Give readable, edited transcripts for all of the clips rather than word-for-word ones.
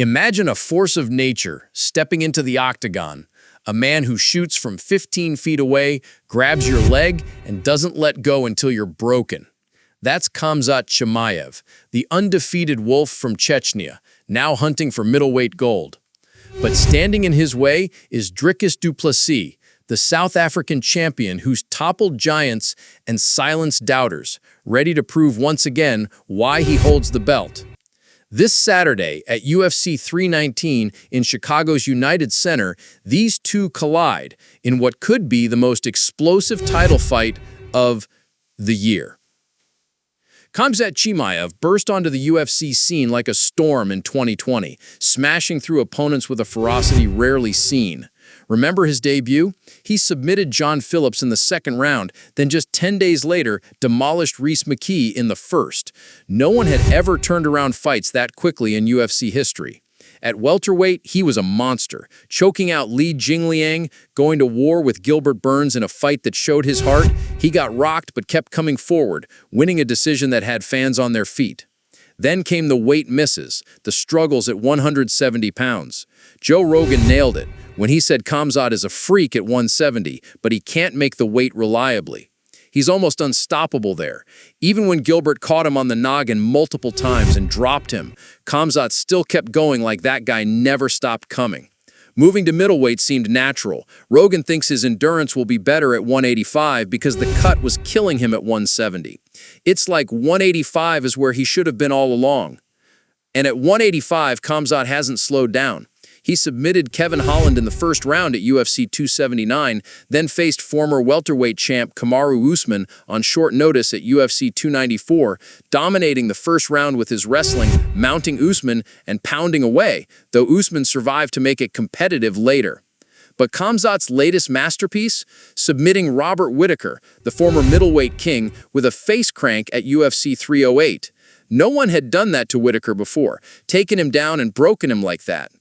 Imagine a force of nature stepping into the octagon, a man who shoots from 15 feet away, grabs your leg, and doesn't let go until you're broken. That's Khamzat Chimaev, the undefeated wolf from Chechnya, now hunting for middleweight gold. But standing in his way is Dricus du Plessis, the South African champion who's toppled giants and silenced doubters, ready to prove once again why he holds the belt. This Saturday at UFC 319 in Chicago's United Center, these two collide in what could be the most explosive title fight of the year. Khamzat Chimaev burst onto the UFC scene like a storm in 2020, smashing through opponents with a ferocity rarely seen. Remember his debut? He submitted John Phillips in the second round, then just 10 days later demolished Rhys McKee in the first. No one had ever turned around fights that quickly in UFC history. At welterweight, he was a monster, choking out Li Jingliang, going to war with Gilbert Burns in a fight that showed his heart. He got rocked but kept coming forward, winning a decision that had fans on their feet. Then came the weight misses, the struggles at 170 pounds. Joe Rogan nailed it when he said Khamzat is a freak at 170, but he can't make the weight reliably. He's almost unstoppable there. Even when Gilbert caught him on the noggin multiple times and dropped him, Khamzat still kept going like that guy never stopped coming. Moving to middleweight seemed natural. Rogan thinks his endurance will be better at 185 because the cut was killing him at 170. It's like 185 is where he should have been all along. And at 185, Khamzat hasn't slowed down. He submitted Kevin Holland in the first round at UFC 279, then faced former welterweight champ Kamaru Usman on short notice at UFC 294, dominating the first round with his wrestling, mounting Usman and pounding away, though Usman survived to make it competitive later. But Khamzat's latest masterpiece? Submitting Robert Whittaker, the former middleweight king, with a face crank at UFC 308. No one had done that to Whittaker before, taken him down and broken him like that.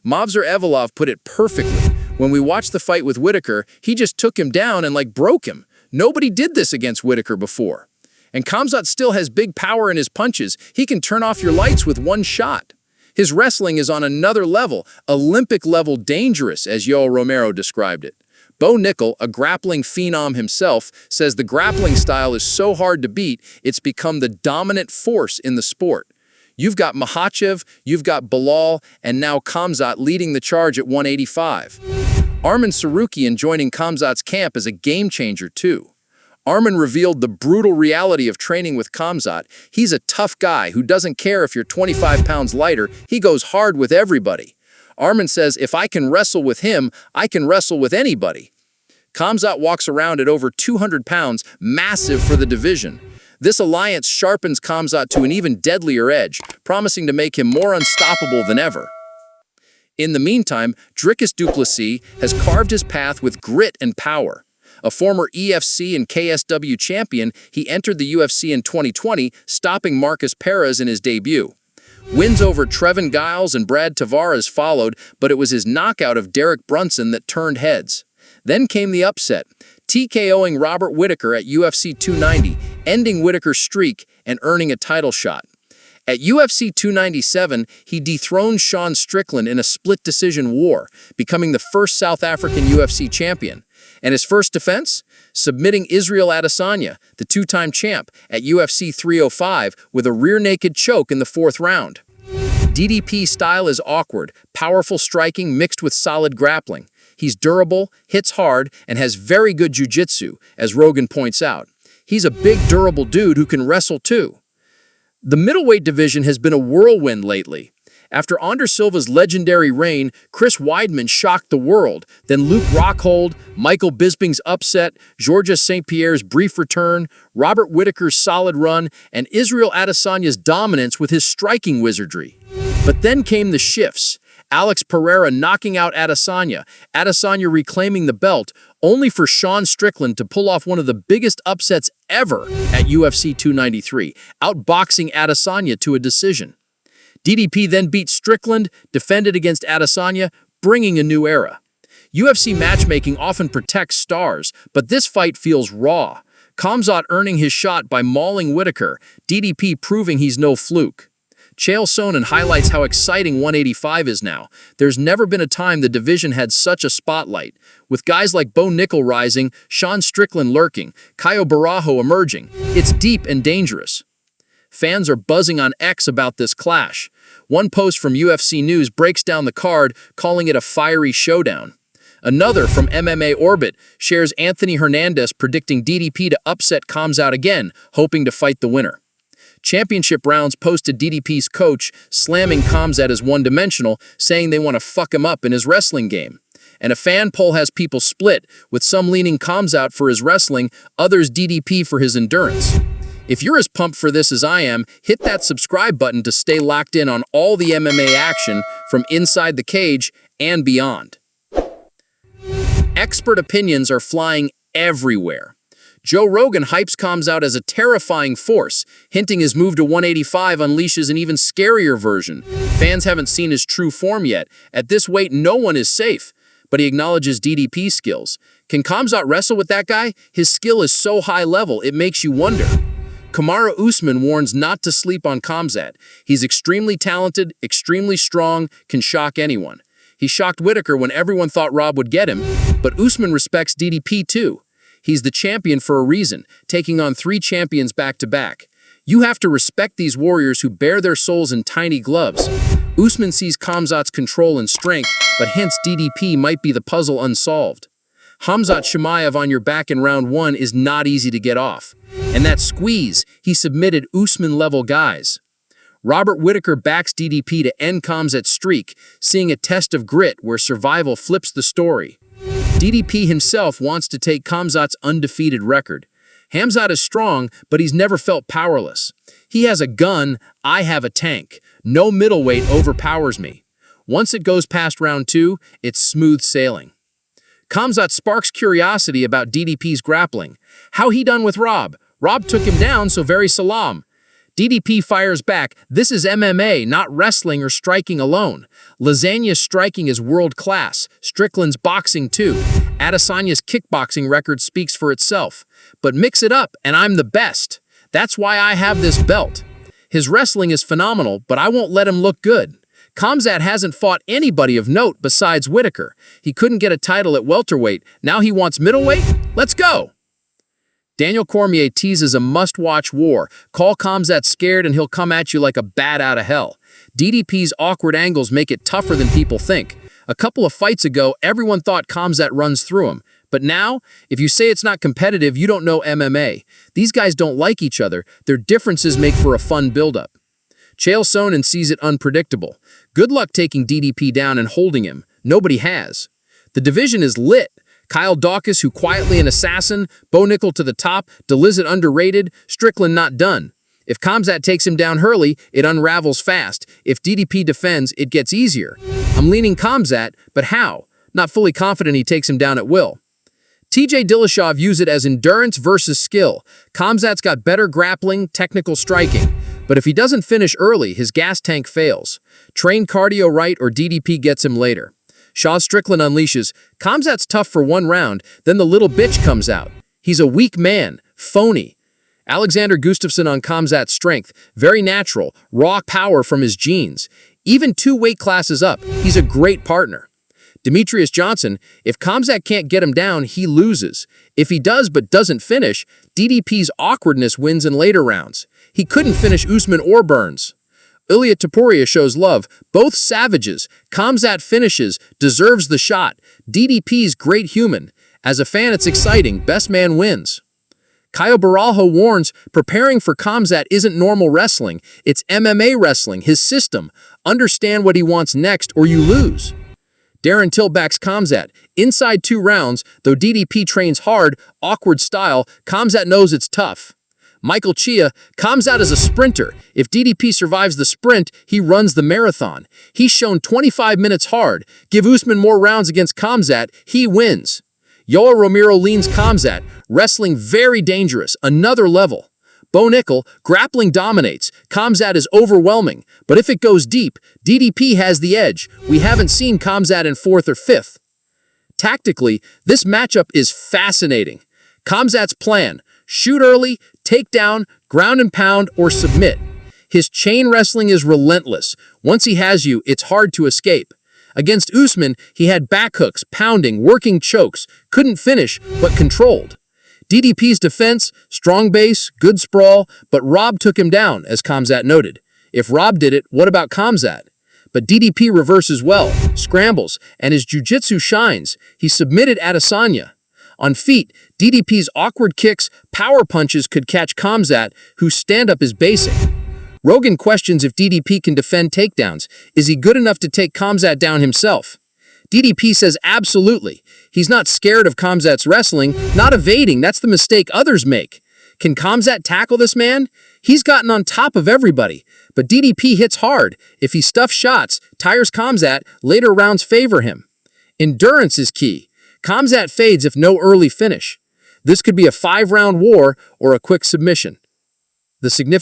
Movsar Evloev put it perfectly. When we watched the fight with Whittaker, he just took him down and broke him. Nobody did this against Whittaker before. And Khamzat still has big power in his punches. He can turn off your lights with one shot. His wrestling is on another level, Olympic-level dangerous, as Yoel Romero described it. Bo Nickel, a grappling phenom himself, says the grappling style is so hard to beat, it's become the dominant force in the sport. You've got Makhachev, you've got Bilal, and now Khamzat leading the charge at 185. Arman Tsarukyan joining Khamzat's camp is a game-changer too. Arman revealed the brutal reality of training with Khamzat. He's a tough guy who doesn't care if you're 25 pounds lighter, he goes hard with everybody. Arman says, if I can wrestle with him, I can wrestle with anybody. Khamzat walks around at over 200 pounds, massive for the division. This alliance sharpens Khamzat to an even deadlier edge, promising to make him more unstoppable than ever. In the meantime, Dricus du Plessis has carved his path with grit and power. A former EFC and KSW champion, he entered the UFC in 2020, stopping Marcus Perez in his debut. Wins over Trevin Giles and Brad Tavares followed, but it was his knockout of Derek Brunson that turned heads. Then came the upset, TKOing Robert Whittaker at UFC 290, ending Whittaker's streak and earning a title shot. At UFC 297, he dethroned Sean Strickland in a split-decision war, becoming the first South African UFC champion. And his first defense? Submitting Israel Adesanya, the two-time champ, at UFC 305 with a rear-naked choke in the fourth round. DDP style is awkward, powerful striking mixed with solid grappling. He's durable, hits hard, and has very good jiu-jitsu, as Rogan points out. He's a big, durable dude who can wrestle too. The middleweight division has been a whirlwind lately. After Anderson Silva's legendary reign, Chris Weidman shocked the world. Then Luke Rockhold, Michael Bisping's upset, Georges St. Pierre's brief return, Robert Whittaker's solid run, and Israel Adesanya's dominance with his striking wizardry. But then came the shifts. Alex Pereira knocking out Adesanya, Adesanya reclaiming the belt, only for Sean Strickland to pull off one of the biggest upsets ever at UFC 293, outboxing Adesanya to a decision. DDP then beat Strickland, defended against Adesanya, bringing a new era. UFC matchmaking often protects stars, but this fight feels raw. Khamzat earning his shot by mauling Whittaker, DDP proving he's no fluke. Chael Sonnen highlights how exciting 185 is now. There's never been a time the division had such a spotlight. With guys like Bo Nickel rising, Sean Strickland lurking, Caio Barajo emerging, it's deep and dangerous. Fans are buzzing on X about this clash. One post from UFC News breaks down the card, calling it a fiery showdown. Another from MMA Orbit shares Anthony Hernandez predicting DDP to upset Khamzat again, hoping to fight the winner. Championship Rounds posted DDP's coach slamming Khamzat as one-dimensional, saying they want to fuck him up in his wrestling game. And a fan poll has people split, with some leaning Khamzat for his wrestling, others DDP for his endurance. If you're as pumped for this as I am, hit that subscribe button to stay locked in on all the MMA action from inside the cage and beyond. Expert opinions are flying everywhere. Joe Rogan hypes Khamzat as a terrifying force, hinting his move to 185 unleashes an even scarier version. Fans haven't seen his true form yet. At this weight, no one is safe, but he acknowledges DDP's skills. Can Khamzat wrestle with that guy? His skill is so high level, it makes you wonder. Kamaru Usman warns not to sleep on Khamzat. He's extremely talented, extremely strong, can shock anyone. He shocked Whitaker when everyone thought Rob would get him, but Usman respects DDP too. He's the champion for a reason, taking on 3 champions back-to-back. You have to respect these warriors who bear their souls in tiny gloves. Usman sees Khamzat's control and strength, but hints DDP might be the puzzle unsolved. Khamzat Chimaev on your back in round 1 is not easy to get off. And that squeeze, he submitted Usman-level guys. Robert Whitaker backs DDP to end Khamzat's streak, seeing a test of grit where survival flips the story. DDP himself wants to take Khamzat's undefeated record. Khamzat is strong, but he's never felt powerless. He has a gun, I have a tank. No middleweight overpowers me. Once it goes past round 2, it's smooth sailing. Khamzat sparks curiosity about DDP's grappling. How he done with Rob? Rob took him down, so very salam. DDP fires back, this is MMA, not wrestling or striking alone. Lasagna's striking is world-class, Strickland's boxing too. Adesanya's kickboxing record speaks for itself. But mix it up, and I'm the best. That's why I have this belt. His wrestling is phenomenal, but I won't let him look good. Khamzat hasn't fought anybody of note besides Whitaker. He couldn't get a title at welterweight, now he wants middleweight? Let's go! Daniel Cormier teases a must-watch war. Call Khamzat scared and he'll come at you like a bat out of hell. DDP's awkward angles make it tougher than people think. A couple of fights ago, everyone thought Khamzat runs through him. But now, if you say it's not competitive, you don't know MMA. These guys don't like each other. Their differences make for a fun build-up. Chael Sonnen sees it unpredictable. Good luck taking DDP down and holding him. Nobody has. The division is lit. Kyle Dawkins, who quietly an assassin, Bo Nickel to the top, Delizit underrated, Strickland not done. If Khamzat takes him down early, it unravels fast. If DDP defends, it gets easier. I'm leaning Khamzat, but how? Not fully confident he takes him down at will. TJ Dillashaw views it as endurance versus skill. Khamzat's got better grappling, technical striking. But if he doesn't finish early, his gas tank fails. Train cardio right or DDP gets him later. Sean Strickland unleashes, Khamzat's tough for 1 round, then the little bitch comes out. He's a weak man, phony. Alexander Gustafsson on Khamzat's strength, very natural, raw power from his genes. Even 2 weight classes up, he's a great partner. Demetrius Johnson, if Khamzat can't get him down, he loses. If he does but doesn't finish, DDP's awkwardness wins in later rounds. He couldn't finish Usman or Burns. Ilya Topuria shows love. Both savages. Khamzat finishes, deserves the shot. DDP's great human. As a fan, it's exciting. Best man wins. Caio Barajo warns, preparing for Khamzat isn't normal wrestling. It's MMA wrestling, his system. Understand what he wants next or you lose. Darren Till backs Khamzat. Inside 2 rounds, though DDP trains hard, awkward style, Khamzat knows it's tough. Michael Chia, Khamzat is a sprinter. If DDP survives the sprint, he runs the marathon. He's shown 25 minutes hard. Give Usman more rounds against Khamzat, he wins. Yoel Romero leans Khamzat, wrestling very dangerous, another level. Bo Nickel, grappling dominates. Khamzat is overwhelming. But if it goes deep, DDP has the edge. We haven't seen Khamzat in 4th or 5th. Tactically, this matchup is fascinating. Khamzat's plan, shoot early, take down, ground and pound, or submit. His chain wrestling is relentless. Once he has you, it's hard to escape. Against Usman, he had back hooks, pounding, working chokes, couldn't finish, but controlled. DDP's defense, strong base, good sprawl, but Rob took him down, as Khamzat noted. If Rob did it, what about Khamzat? But DDP reverses well, scrambles, and his jiu-jitsu shines. He submitted Adesanya. On feet, DDP's awkward kicks, power punches could catch Khamzat, whose stand-up is basic. Rogan questions if DDP can defend takedowns. Is he good enough to take Khamzat down himself? DDP says absolutely. He's not scared of Khamzat's wrestling, not evading. That's the mistake others make. Can Khamzat tackle this man? He's gotten on top of everybody, but DDP hits hard. If he stuffs shots, tires Khamzat, later rounds favor him. Endurance is key. Khamzat fades if no early finish. This could be a 5-round war or a quick submission. The significant